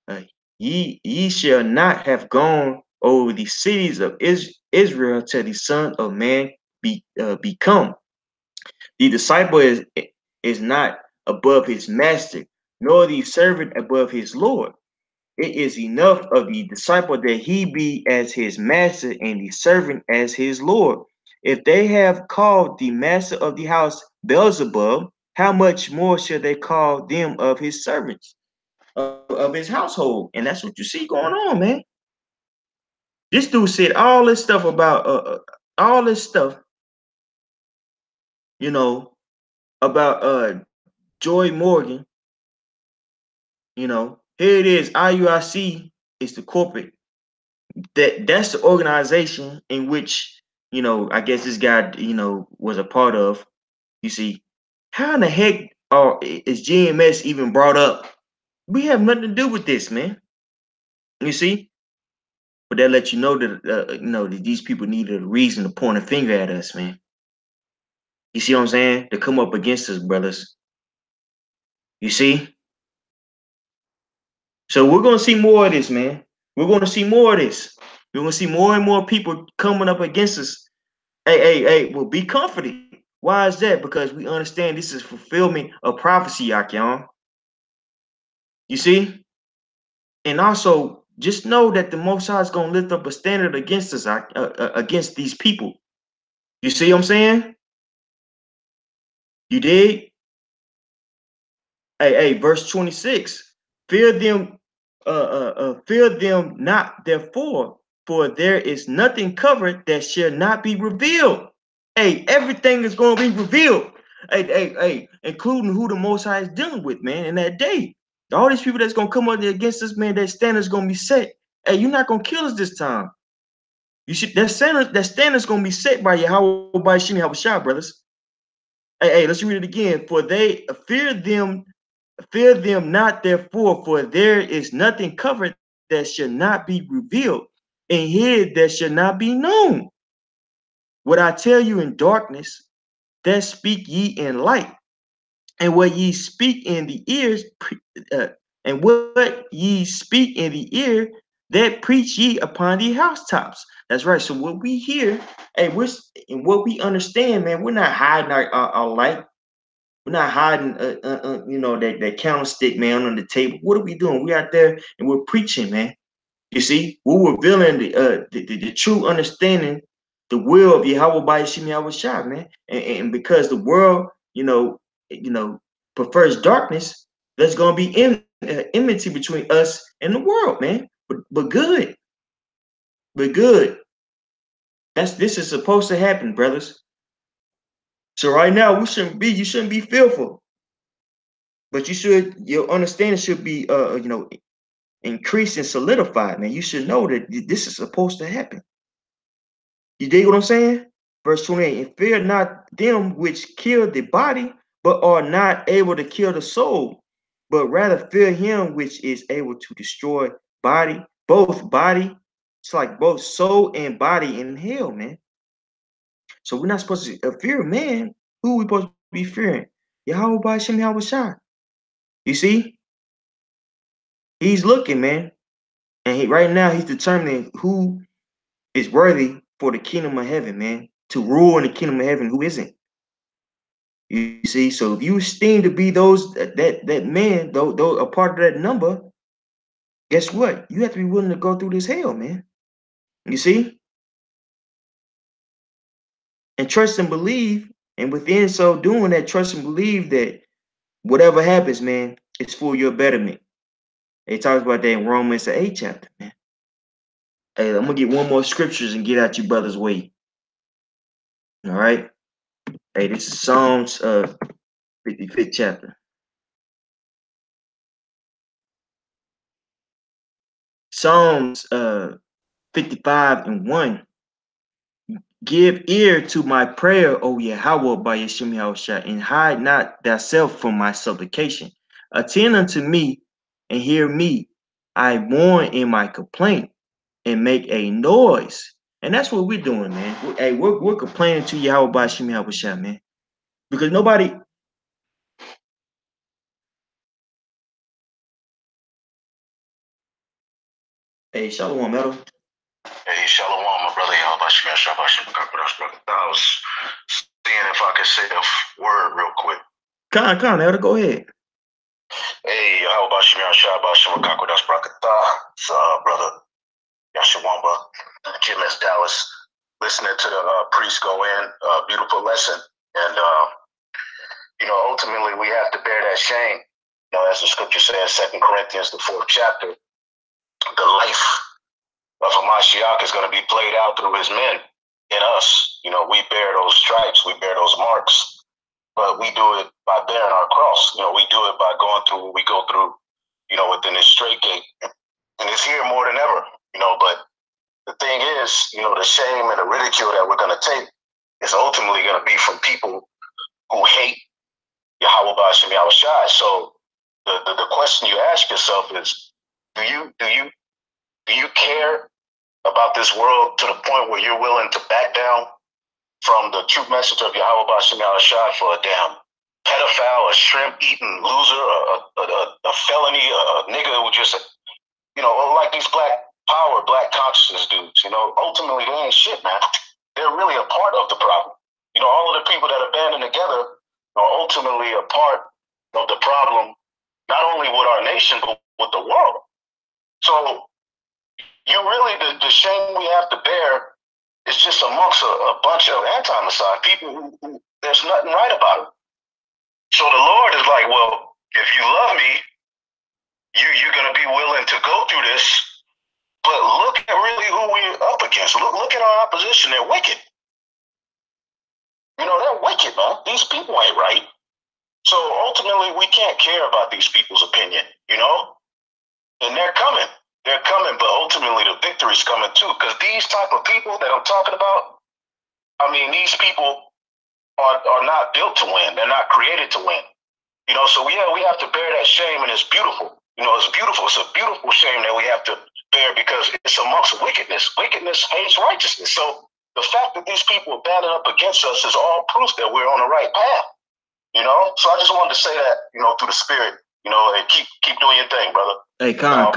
uh, ye shall not have gone over the cities of Israel till the Son of Man become. The disciple is not above his master, nor the servant above his Lord. It is enough of the disciple that he be as his master and the servant as his Lord. If they have called the master of the house Beelzebub, how much more shall they call them of his servants, of his household? And that's what you see going on, man. This dude said all this stuff about all this stuff, you know, about Joy Morgan. Here it is. IUIC is the corporate. That's the organization in which I guess this guy was a part of. You see, how in the heck is GMS even brought up? We have nothing to do with this, man. You see, but that lets you know that that these people needed a reason to point a finger at us, man. You see what I'm saying? To come up against us, brothers. You see? So we're gonna see more of this, man. We're gonna see more of this. We're gonna see more and more people coming up against us. Hey, well, be comforted. Why is that? Because we understand this is fulfillment of prophecy, Akion. You see? And also, just know that the Most High is going to lift up a standard against us, against these people. You see what I'm saying? You dig? Hey, verse 26. Fear them not, therefore, for there is nothing covered that shall not be revealed. Hey, everything is going to be revealed. Hey, including who the Most High is dealing with, man, in that day. All these people that's going to come up against us, man, that standard's going to be set. Hey, you're not going to kill us this time. You should, that standard's going to be set by Yahweh, by Shimi Habashah, brothers. Hey, let's read it again. For they fear them not, therefore, for there is nothing covered that shall not be revealed, and hid that shall not be known. What I tell you in darkness, that speak ye in light, and what ye speak in the ears, and what ye speak in the ear, that preach ye upon the housetops. That's right. So what we hear, hey, and what we understand, man, we're not hiding our light. We're not hiding, that candlestick, man, on the table. What are we doing? We're out there and we're preaching, man. You see, we're revealing the true understanding, the will of Yahweh by Shimi Awashai, man. And because the world, prefers darkness, there's gonna be enmity between us and the world, man. But good, but good. This is supposed to happen, brothers. So right now, you shouldn't be fearful. But your understanding should be, increased and solidified, man. You should know that this is supposed to happen. You dig what I'm saying? Verse 28, and fear not them which kill the body, but are not able to kill the soul, but rather fear him which is able to destroy both body. It's like both soul and body in hell, man. So we're not supposed to fear man. Who are we supposed to be fearing? Yahweh by Shem Yahweh. You see? He's looking, man. And right now he's determining who is worthy for the kingdom of heaven, man. To rule in the kingdom of heaven, who isn't. You see, so if you esteem to be that man, though a part of that number, guess what? You have to be willing to go through this hell, man. You see? And trust and believe, and within so doing that, trust and believe that whatever happens, man, it's for your betterment. It talks about that in Romans the 8th chapter, man. Hey, I'm gonna get one more scriptures and get out you brother's way. All right. Hey, this is Psalms 55th chapter. Psalms 55:1. Give ear to my prayer, O Yahweh, by Yeshua Yahushua, and hide not thyself from my supplication. Attend unto me and hear me. I mourn in my complaint and make a noise. And that's what we're doing, man. We're complaining to Yahweh by Yeshua Yahushua, man. Because nobody. Hey, Shalom, Metal. Hey, Shalom, my brother. I was seeing if I could say a word real quick. Con, Elder, go ahead. Hey, how about Shemir Shabashim Kakudas Brakata, brother Yashawamba, Jim S. Dallas, listening to the priest go in, beautiful lesson. And, ultimately we have to bear that shame. As the scripture says, 2 Corinthians, the 4th chapter, the life of Hamashiach is going to be played out through his men in us. We bear those stripes, we bear those marks, but we do it by bearing our cross. We do it by going through what we go through, within this straight gate. And it's here more than ever, but the thing is, the shame and the ridicule that we're going to take is ultimately going to be from people who hate Yahweh B'Ashem Yahushai. So the question you ask yourself is, do you care about this world to the point where you're willing to back down from the true message of Yahweh B'Ashem Yahushai for a damn pedophile, a shrimp-eating loser, a felony, a nigga who just, like these black power, black consciousness dudes, ultimately they ain't shit, man. They're really a part of the problem. All of the people that are banding together are ultimately a part of the problem, not only with our nation, but with the world. So you really, the shame we have to bear is just amongst a bunch of anti-Messiah people who there's nothing right about them. So the Lord is like, well, if you love me, you're going to be willing to go through this. But look at really who we're up against. Look at our opposition. They're wicked. You know, they're wicked, man. These people ain't right. So ultimately, we can't care about these people's opinion, you know? And they're coming. They're coming, but ultimately the victory's coming too. Because these type of people that I'm talking about, I mean, these people are not built to win. They're not created to win. You know, so yeah, we have to bear that shame, and it's beautiful. You know, it's beautiful. It's a beautiful shame that we have to bear because it's amongst wickedness. Wickedness hates righteousness. So the fact that these people are banding up against us is all proof that we're on the right path. You know, so I just wanted to say that, you know, through the spirit, you know, and keep doing your thing, brother. Hey, Khan.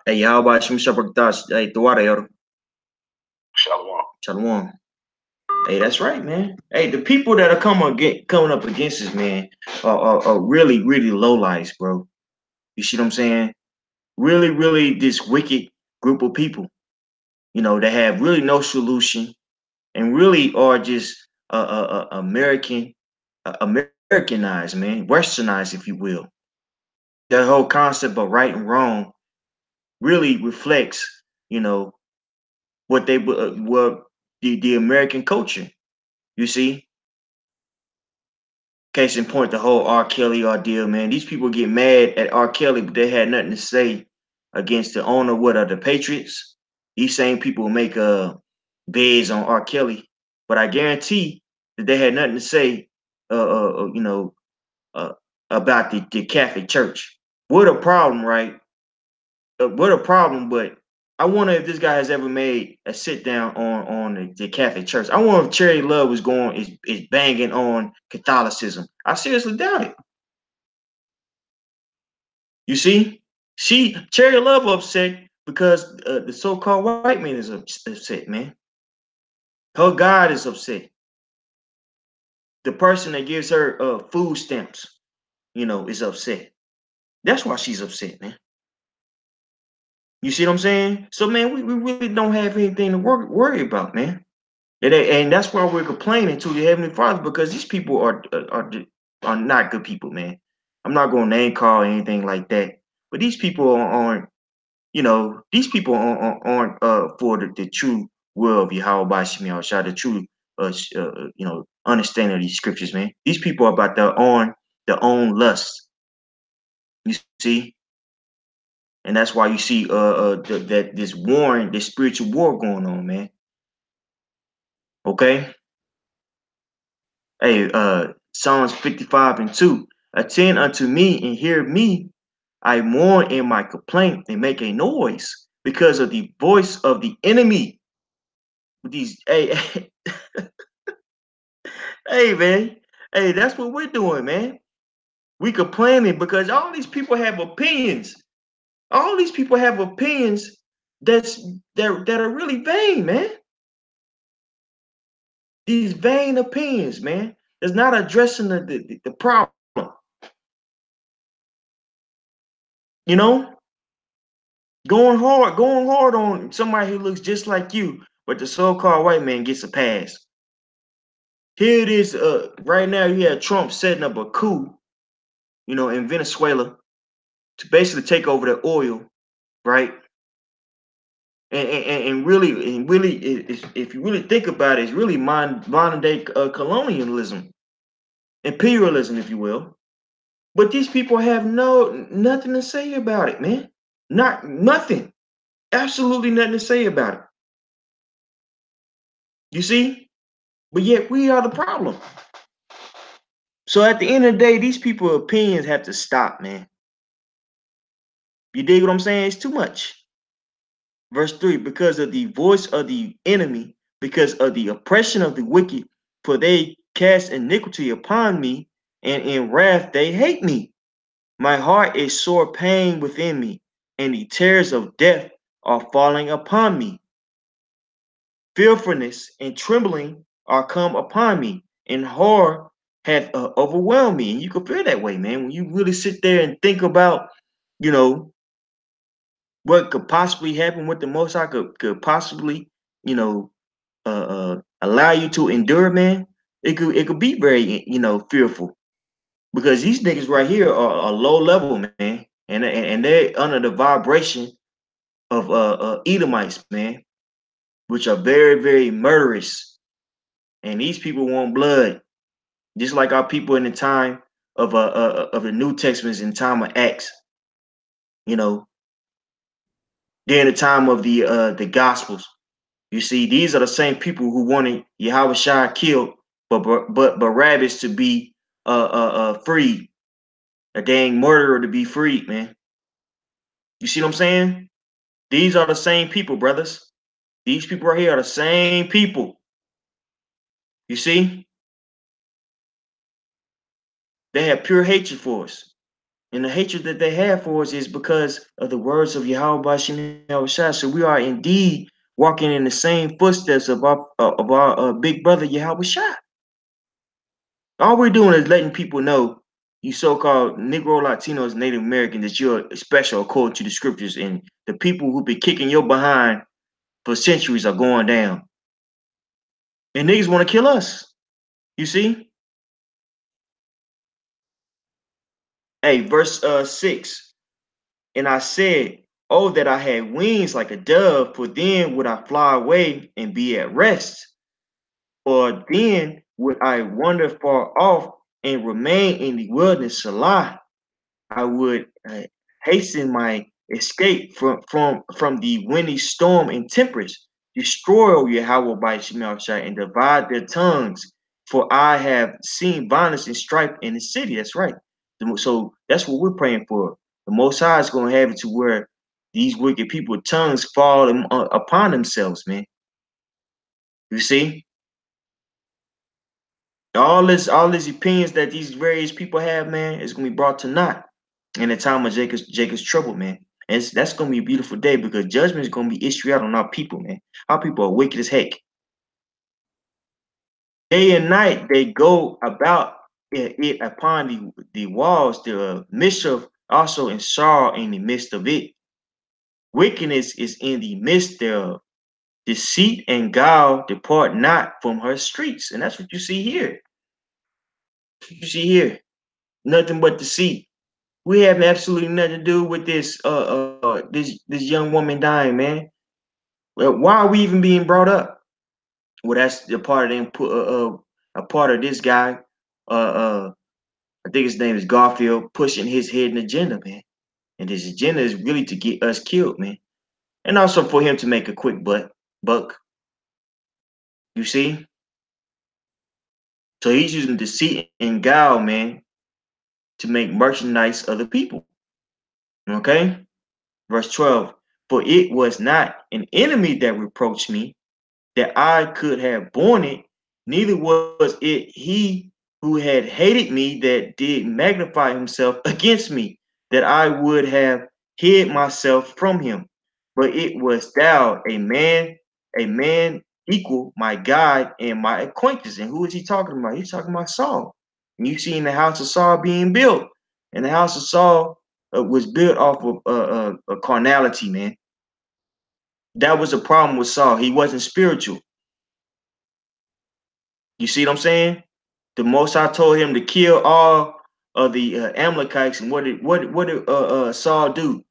Hey, how about Shim Shabrakata? Hey, Tawada Yoda. Shalom. Hey, that's right, man. Hey, the people that are coming up against us, man, are really, really lowlights, bro. You see what I'm saying? Really, really this wicked group of people, you know, that have really no solution and really are just Americanized, man, westernized, if you will. The whole concept of right and wrong really reflects, you know, what the American culture. You see, case in point, the whole R. Kelly ordeal, man. These people get mad at R. Kelly, but they had nothing to say against the owner, of the Patriots. These same people make bids on R. Kelly, but I guarantee that they had nothing to say, you know, about the Catholic Church. What a problem, right? What a problem, but I wonder if this guy has ever made a sit down on the Catholic Church. I wonder if Cherry Love is banging on Catholicism. I seriously doubt it. You see, Cherry Love upset because the so-called white man is upset, man. Her God is upset. The person that gives her food stamps, you know, is upset. That's why she's upset, man. You see what I'm saying? So, man, we really don't have anything to worry about, man. And that's why we're complaining to the Heavenly Father, because these people are not good people, man. I'm not going to name call or anything like that, but these people aren't, you know, these people aren't for the true will of Yahweh Shemi Shah, the true, you know, understanding of these scriptures, man. These people are about their own lust. You see, and that's why you see that this spiritual war going on, man. Okay. Hey, Psalms 55:2. Attend unto me and hear me. I mourn in my complaint and make a noise because of the voice of the enemy. These, hey, hey, man. Hey, that's what we're doing, man. We complaining because all these people have opinions. All these people have opinions that are really vain, man. These vain opinions, man. It's not addressing the problem. You know? Going hard on somebody who looks just like you, but the so-called white man gets a pass. Here it is, right now you have Trump setting up a coup, you know, in Venezuela to basically take over the oil, right? And really, if you really think about it, it's really modern day colonialism, imperialism, if you will. But these people have nothing to say about it, man. Nothing. Absolutely nothing to say about it. You see? But yet we are the problem. So at the end of the day, these people's opinions have to stop, man. You dig what I'm saying? It's too much. Verse 3, because of the voice of the enemy, because of the oppression of the wicked, for they cast iniquity upon me, and in wrath they hate me. My heart is sore pain within me, and the terrors of death are falling upon me. Fearfulness and trembling are come upon me, and horror hath overwhelmed me. And you can feel that way, man, when you really sit there and think about, you know, what could possibly happen, what the Most High could possibly, allow you to endure, man, it could be very, fearful, because these niggas right here are low level, man, and they're under the vibration of Edomites, man, which are very, very murderous, and these people want blood, just like our people in the time of the New Testament, in time of Acts, you know, during the time of the Gospels. You see, these are the same people who wanted Yahweh Shai killed, but Barabbas to be freed, a dang murderer to be freed, man. You see what I'm saying? These are the same people, brothers. These people right here are the same people. You see, they have pure hatred for us. And the hatred that they have for us is because of the words of Yahweh Bashim Yahweh Shai. So we are indeed walking in the same footsteps of our big brother Yahweh Shai. All we're doing is letting people know, you so-called Negro, Latinos, Native Americans, that you're special according to the scriptures, and the people who've been kicking your behind for centuries are going down. And niggas want to kill us. You see? Hey, verse 6. And I said, oh, that I had wings like a dove, for then would I fly away and be at rest. Or then would I wander far off and remain in the wilderness, Salah. I would hasten my escape from the windy storm and tempest. Destroy, O Yahweh, by Shemel Shai, and divide their tongues. For I have seen violence and strife in the city. That's right. So that's what we're praying for. The Most High is going to have it to where these wicked people's tongues fall upon themselves, man. You see? All these opinions that these various people have, man, is going to be brought to naught in the time of Jacob's trouble, man. And that's going to be a beautiful day, because judgment is going to be issued out on our people, man. Our people are wicked as heck. Day and night they go about it upon the walls. The mischief also and sorrow in the midst of it. Wickedness is in the midst thereof. Deceit and guile depart not from her streets. And that's what you see here. You see here, nothing but deceit. We have absolutely nothing to do with this young woman dying, man. Well, why are we even being brought up? Well, that's the part of them. A part of this guy. I think his name is Garfield, pushing his hidden agenda, man. And his agenda is really to get us killed, man. And also for him to make a quick buck. You see? So he's using deceit and guile, man, to make merchandise of the people. Okay? Verse 12. For it was not an enemy that reproached me, that I could have borne it, neither was it he who had hated me that did magnify himself against me, that I would have hid myself from him. But it was thou, a man equal, my guide and my acquaintance. And who is he talking about? He's talking about Saul. And you see in the house of Saul being built. And the house of Saul was built off of carnality, man. That was a problem with Saul. He wasn't spiritual. You see what I'm saying? The Most High told him to kill all of the Amalekites, and what did Saul do?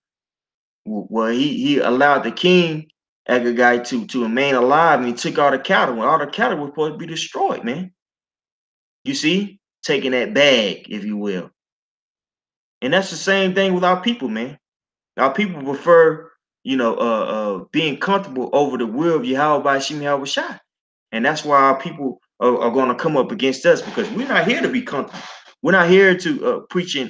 Well, he allowed the king Agagite to remain alive, and he took all the cattle. When all the cattle were supposed to be destroyed, man. You see, taking that bag, if you will. And that's the same thing with our people, man. Our people prefer, being comfortable over the will of Yahweh by Shem Yahweh Shai. And that's why our people are going to come up against us, because we're not here to be comfortable. We're not here to preaching,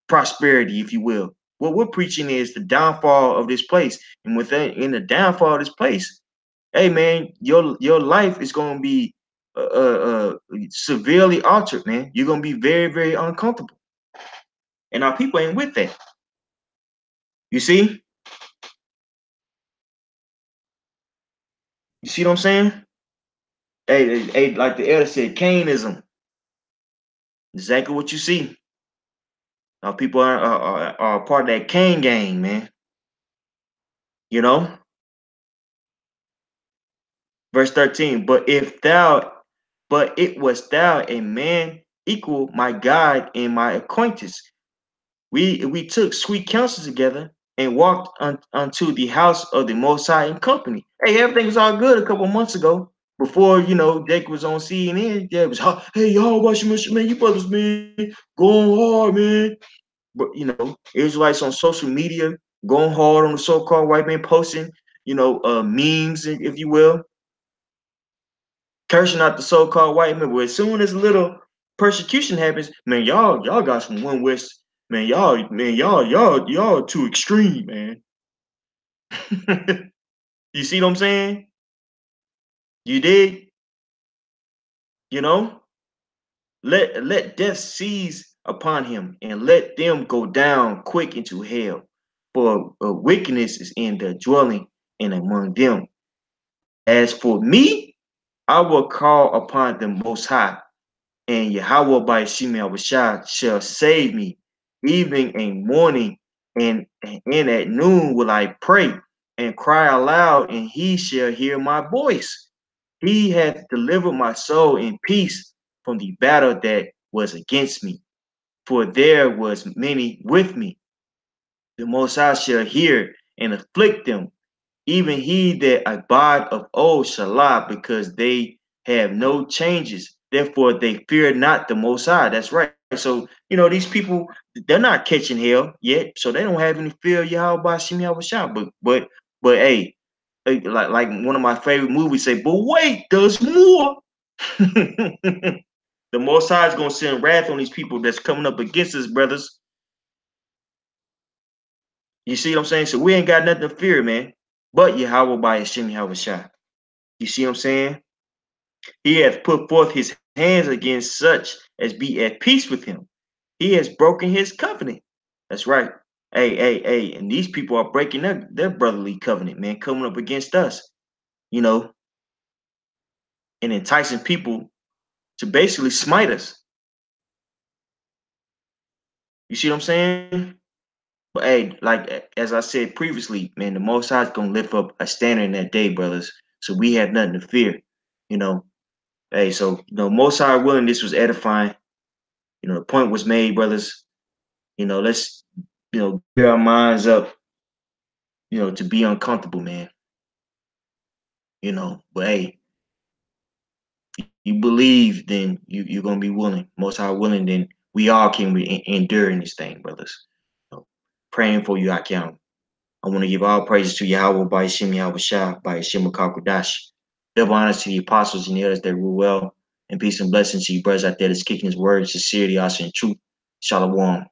prosperity, if you will. What we're preaching is the downfall of this place. And in the downfall of this place, hey, man, your life is going to be severely altered, man. You're going to be very, very uncomfortable. And our people ain't with that. You see? You see what I'm saying? Hey, like the elder said, Cainism. Exactly what you see. Our people are part of that Cain gang, man. You know, verse 13. But it was thou a man equal my God and my acquaintance. We took sweet counsel together and walked unto the house of the Most High in company. Hey, everything was all good a couple months ago. Before, you know, Jake was on CNN. Yeah, it was, hey, y'all watching man, you brothers, man, going hard, man. But, you know, Israelites on social media going hard on the so-called white man, posting, you know, memes, if you will, cursing out the so-called white man. But as soon as a little persecution happens, man, y'all got some one west, man, y'all too extreme, man. You see what I'm saying? You did, you know? Let death seize upon him, and let them go down quick into hell. For wickedness is in their dwelling and among them. As for me, I will call upon the Most High, and Yahweh by Shemel Rashad shall save me. Evening and morning and at noon will I pray and cry aloud, and he shall hear my voice. He hath delivered my soul in peace from the battle that was against me, for there was many with me. The Most High shall hear and afflict them, even he that abide of old shall lie, because they have no changes. Therefore, they fear not the Most High. That's right. So, you know, these people, they're not catching hell yet, so they don't have any fear of Yahweh Bashim Yahushua. But hey, like one of my favorite movies say, but wait, there's more. The Most High is gonna send wrath on these people that's coming up against us, brothers. You see what I'm saying? So we ain't got nothing to fear, man. But Yahweh by Hashem Yahushua. You see what I'm saying? He hath put forth his hands against such as be at peace with him. He has broken his covenant. That's right. Hey. And these people are breaking their brotherly covenant, man, coming up against us, you know, and enticing people to basically smite us. You see what I'm saying? But hey, like as I said previously, man, the Most High is gonna lift up a standard in that day, brothers. So we have nothing to fear, you know. Hey, so you know, Most High willing, this was edifying. You know, the point was made, brothers. You know, let's gear our minds up, to be uncomfortable, man. You know, but hey, you believe, then you're gonna be willing. Most High willing, then we all can endure in this thing, brothers. So, praying for you, I count. I want to give all praises to Yahweh by Hashem Yahweh Shah, by Hashem Kakwadash. Double honors to the apostles and the others that rule well. And peace and blessings to you brothers out there that's kicking his word, sincerity, also in truth. Shalom.